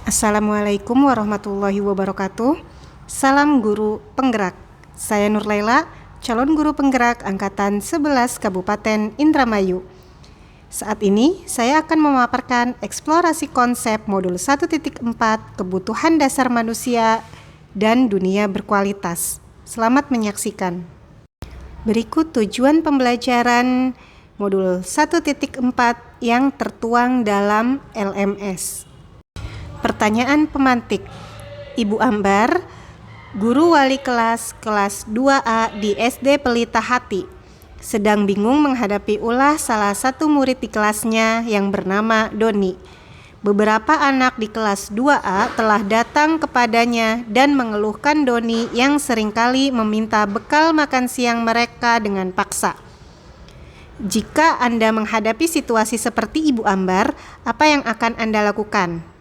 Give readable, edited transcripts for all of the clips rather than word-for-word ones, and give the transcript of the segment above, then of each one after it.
Assalamualaikum warahmatullahi wabarakatuh. Salam guru penggerak. Saya Nur Laila, calon guru penggerak angkatan 11 Kabupaten Indramayu. Saat ini saya akan memaparkan eksplorasi konsep modul 1.4 kebutuhan dasar manusia dan dunia berkualitas. Selamat menyaksikan. Berikut tujuan pembelajaran modul 1.4 yang tertuang dalam LMS. Pertanyaan pemantik. Ibu Ambar, guru wali kelas 2A di SD Pelita Hati, sedang bingung menghadapi ulah salah satu murid di kelasnya yang bernama Doni. Beberapa anak di kelas 2A telah datang kepadanya dan mengeluhkan Doni yang seringkali meminta bekal makan siang mereka dengan paksa. Jika Anda menghadapi situasi seperti Ibu Ambar, apa yang akan Anda lakukan?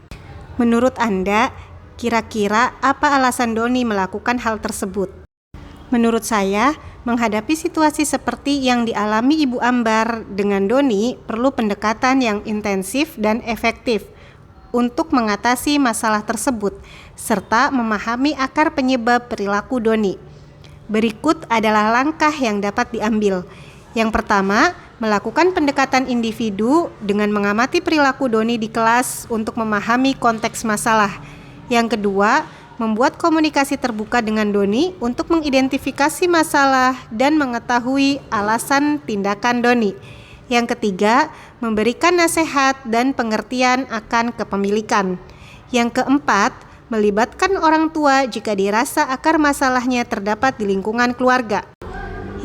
Menurut Anda, kira-kira apa alasan Doni melakukan hal tersebut? Menurut saya, menghadapi situasi seperti yang dialami Ibu Ambar dengan Doni perlu pendekatan yang intensif dan efektif untuk mengatasi masalah tersebut, serta memahami akar penyebab perilaku Doni. Berikut adalah langkah yang dapat diambil. Yang pertama, melakukan pendekatan individu dengan mengamati perilaku Doni di kelas untuk memahami konteks masalah. Yang kedua, membuat komunikasi terbuka dengan Doni untuk mengidentifikasi masalah dan mengetahui alasan tindakan Doni. Yang ketiga, memberikan nasihat dan pengertian akan kepemilikan. Yang keempat, melibatkan orang tua jika dirasa akar masalahnya terdapat di lingkungan keluarga.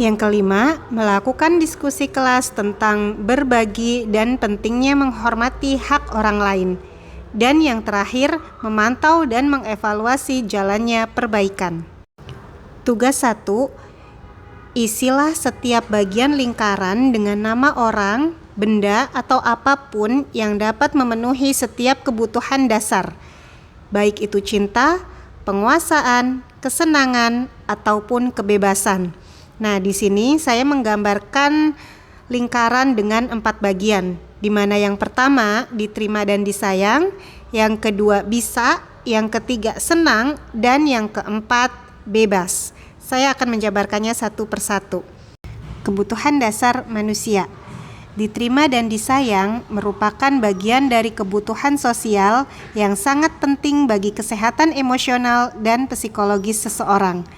Yang kelima, melakukan diskusi kelas tentang berbagi dan pentingnya menghormati hak orang lain. Dan yang terakhir, memantau dan mengevaluasi jalannya perbaikan. Tugas 1, isilah setiap bagian lingkaran dengan nama orang, benda, atau apapun yang dapat memenuhi setiap kebutuhan dasar, baik itu cinta, penguasaan, kesenangan, ataupun kebebasan. Nah, di sini saya menggambarkan lingkaran dengan 4 bagian, di mana yang pertama diterima dan disayang, yang kedua bisa, yang ketiga senang, dan yang keempat bebas. Saya akan menjabarkannya satu persatu. Kebutuhan dasar manusia. Diterima dan disayang merupakan bagian dari kebutuhan sosial yang sangat penting bagi kesehatan emosional dan psikologis seseorang.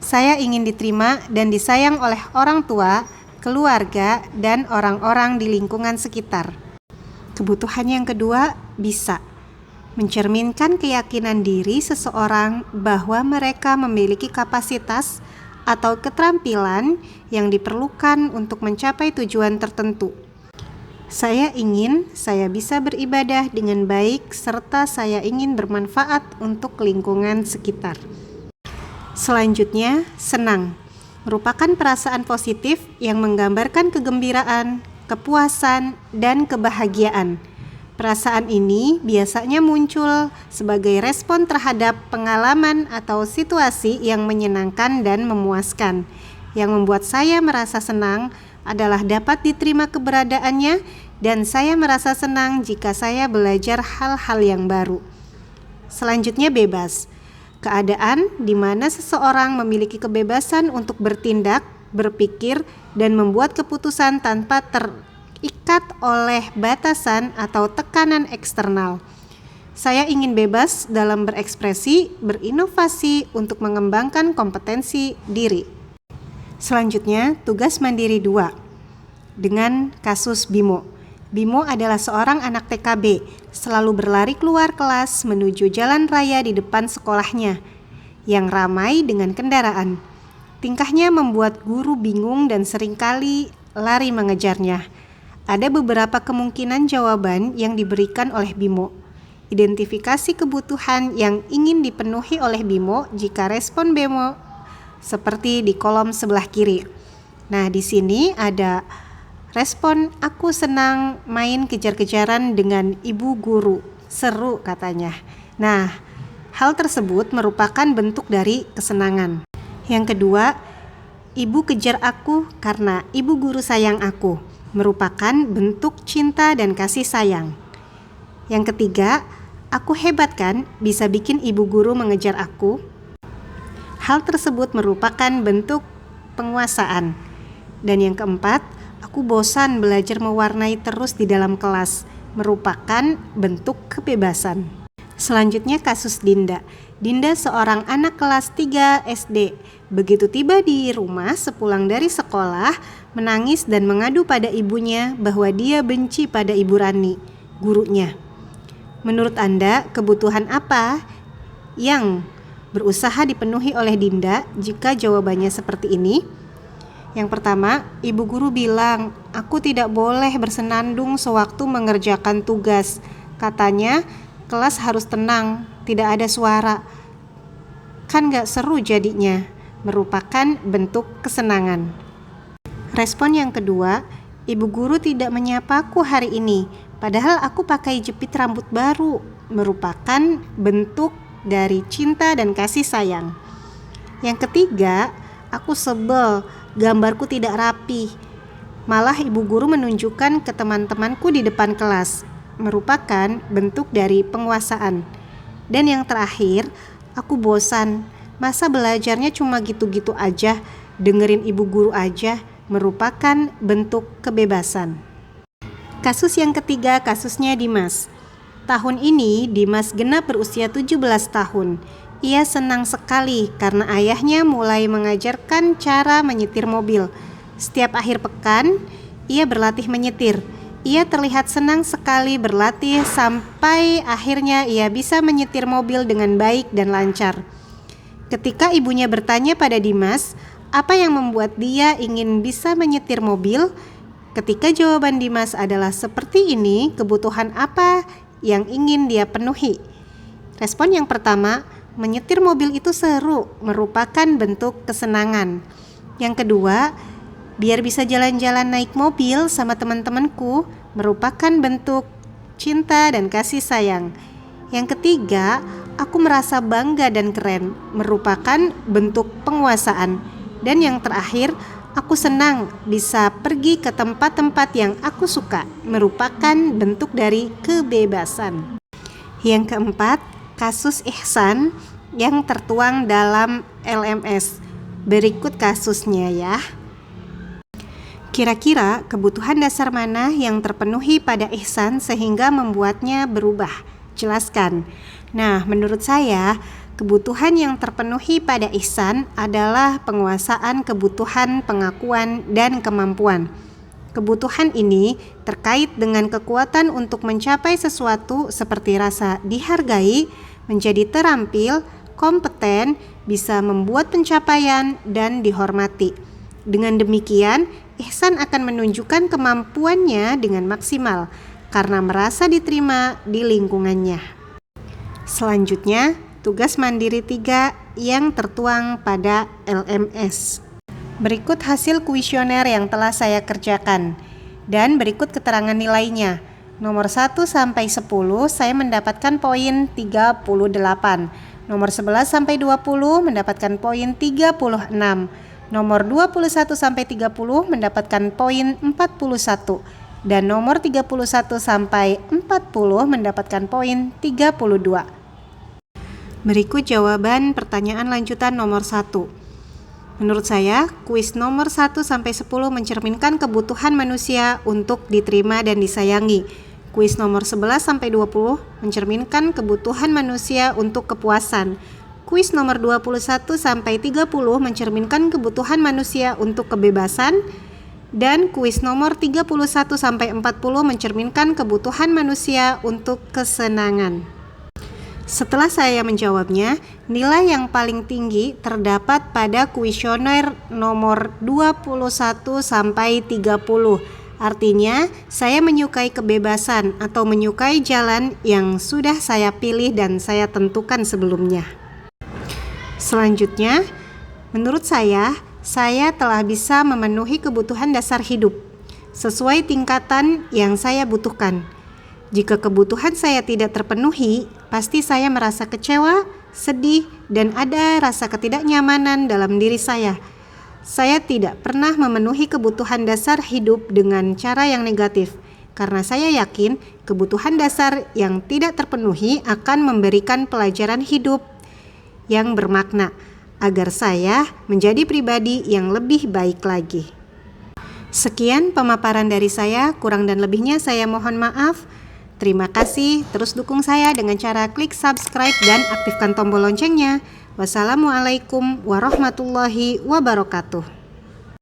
Saya ingin diterima dan disayang oleh orang tua, keluarga, dan orang-orang di lingkungan sekitar. Kebutuhan yang kedua, bisa. Mencerminkan keyakinan diri seseorang bahwa mereka memiliki kapasitas atau keterampilan yang diperlukan untuk mencapai tujuan tertentu. Saya ingin saya bisa beribadah dengan baik serta saya ingin bermanfaat untuk lingkungan sekitar. Selanjutnya, senang merupakan perasaan positif yang menggambarkan kegembiraan, kepuasan, dan kebahagiaan. Perasaan ini biasanya muncul sebagai respon terhadap pengalaman atau situasi yang menyenangkan dan memuaskan. Yang membuat saya merasa senang adalah dapat diterima keberadaannya, dan saya merasa senang jika saya belajar hal-hal yang baru. Selanjutnya, bebas. Keadaan di mana seseorang memiliki kebebasan untuk bertindak, berpikir, dan membuat keputusan tanpa terikat oleh batasan atau tekanan eksternal. Saya ingin bebas dalam berekspresi, berinovasi untuk mengembangkan kompetensi diri. Selanjutnya, tugas mandiri 2. Dengan kasus Bimo. Bimo adalah seorang anak TKB, selalu berlari keluar kelas menuju jalan raya di depan sekolahnya, yang ramai dengan kendaraan. Tingkahnya membuat guru bingung dan seringkali lari mengejarnya. Ada beberapa kemungkinan jawaban yang diberikan oleh Bimo. Identifikasi kebutuhan yang ingin dipenuhi oleh Bimo jika respon Bimo seperti di kolom sebelah kiri. Nah, di sini ada respon, aku senang main kejar-kejaran dengan ibu guru, seru katanya. Nah, hal tersebut merupakan bentuk dari kesenangan. Yang kedua, ibu kejar aku karena ibu guru sayang aku, merupakan bentuk cinta dan kasih sayang. Yang ketiga, Aku hebat kan, bisa bikin ibu guru mengejar aku? Hal tersebut merupakan bentuk penguasaan. Dan yang keempat, aku bosan belajar mewarnai terus di dalam kelas, merupakan bentuk kebebasan. Selanjutnya kasus Dinda. Dinda seorang anak kelas 3 SD. Begitu tiba di rumah sepulang dari sekolah, menangis dan mengadu pada ibunya bahwa dia benci pada Ibu Rani, gurunya. Menurut Anda, kebutuhan apa yang berusaha dipenuhi oleh Dinda jika jawabannya seperti ini? Yang pertama, ibu guru bilang, aku tidak boleh bersenandung sewaktu mengerjakan tugas. Katanya, kelas harus tenang, tidak ada suara. Kan gak seru jadinya, merupakan bentuk kesenangan. Respon yang kedua, ibu guru tidak menyapaku hari ini, padahal aku pakai jepit rambut baru, merupakan bentuk dari cinta dan kasih sayang. Yang ketiga, aku sebel, gambarku tidak rapi. Malah ibu guru menunjukkan ke teman-temanku di depan kelas, merupakan bentuk dari penguasaan. Dan yang terakhir, aku bosan, masa belajarnya cuma gitu-gitu aja, dengerin ibu guru aja, merupakan bentuk kebebasan. Kasus yang ketiga, kasusnya Dimas. Tahun ini Dimas genap berusia 17 tahun. Ia senang sekali karena ayahnya mulai mengajarkan cara menyetir mobil. Setiap akhir pekan, ia berlatih menyetir. Ia terlihat senang sekali berlatih sampai akhirnya ia bisa menyetir mobil dengan baik dan lancar. Ketika ibunya bertanya pada Dimas, apa yang membuat dia ingin bisa menyetir mobil? Ketika jawaban Dimas adalah seperti ini, kebutuhan apa yang ingin dia penuhi? Respon yang pertama, menyetir mobil itu seru, merupakan bentuk kesenangan. Yang kedua, biar bisa jalan-jalan naik mobil sama teman-temanku, merupakan bentuk cinta dan kasih sayang. Yang ketiga, aku merasa bangga dan keren, merupakan bentuk penguasaan. Dan yang terakhir, aku senang bisa pergi ke tempat-tempat yang aku suka, merupakan bentuk dari kebebasan. Yang keempat, kasus Ihsan yang tertuang dalam LMS. Berikut kasusnya ya. Kira-kira kebutuhan dasar mana yang terpenuhi pada Ihsan sehingga membuatnya berubah? Jelaskan. Nah, menurut saya, kebutuhan yang terpenuhi pada Ihsan adalah penguasaan kebutuhan pengakuan dan kemampuan. Kebutuhan ini terkait dengan kekuatan untuk mencapai sesuatu seperti rasa dihargai, menjadi terampil, kompeten, bisa membuat pencapaian, dan dihormati. Dengan demikian, Ihsan akan menunjukkan kemampuannya dengan maksimal karena merasa diterima di lingkungannya. Selanjutnya, tugas mandiri 3 yang tertuang pada LMS. Berikut hasil kuesioner yang telah saya kerjakan dan berikut keterangan nilainya. Nomor 1 sampai 10 saya mendapatkan poin 38. Nomor 11 sampai 20 mendapatkan poin 36. Nomor 21 sampai 30 mendapatkan poin 41. Dan nomor 31 sampai 40 mendapatkan poin 32. Berikut jawaban pertanyaan lanjutan nomor 1. Menurut saya, kuis nomor 1 sampai 10 mencerminkan kebutuhan manusia untuk diterima dan disayangi. Kuis nomor 11 sampai 20 mencerminkan kebutuhan manusia untuk kepuasan. Kuis nomor 21 sampai 30 mencerminkan kebutuhan manusia untuk kebebasan. Dan kuis nomor 31 sampai 40 mencerminkan kebutuhan manusia untuk kesenangan. Setelah saya menjawabnya, nilai yang paling tinggi terdapat pada kuesioner nomor 21 sampai 30. Artinya, saya menyukai kebebasan atau menyukai jalan yang sudah saya pilih dan saya tentukan sebelumnya. Selanjutnya, menurut saya telah bisa memenuhi kebutuhan dasar hidup sesuai tingkatan yang saya butuhkan. Jika kebutuhan saya tidak terpenuhi, pasti saya merasa kecewa, sedih, dan ada rasa ketidaknyamanan dalam diri saya. Saya tidak pernah memenuhi kebutuhan dasar hidup dengan cara yang negatif. karena saya yakin kebutuhan dasar yang tidak terpenuhi akan memberikan pelajaran hidup yang bermakna agar saya menjadi pribadi yang lebih baik lagi. Sekian pemaparan dari saya, kurang dan lebihnya saya mohon maaf. Terima kasih, terus dukung saya dengan cara klik subscribe dan aktifkan tombol loncengnya. Wassalamualaikum warahmatullahi wabarakatuh.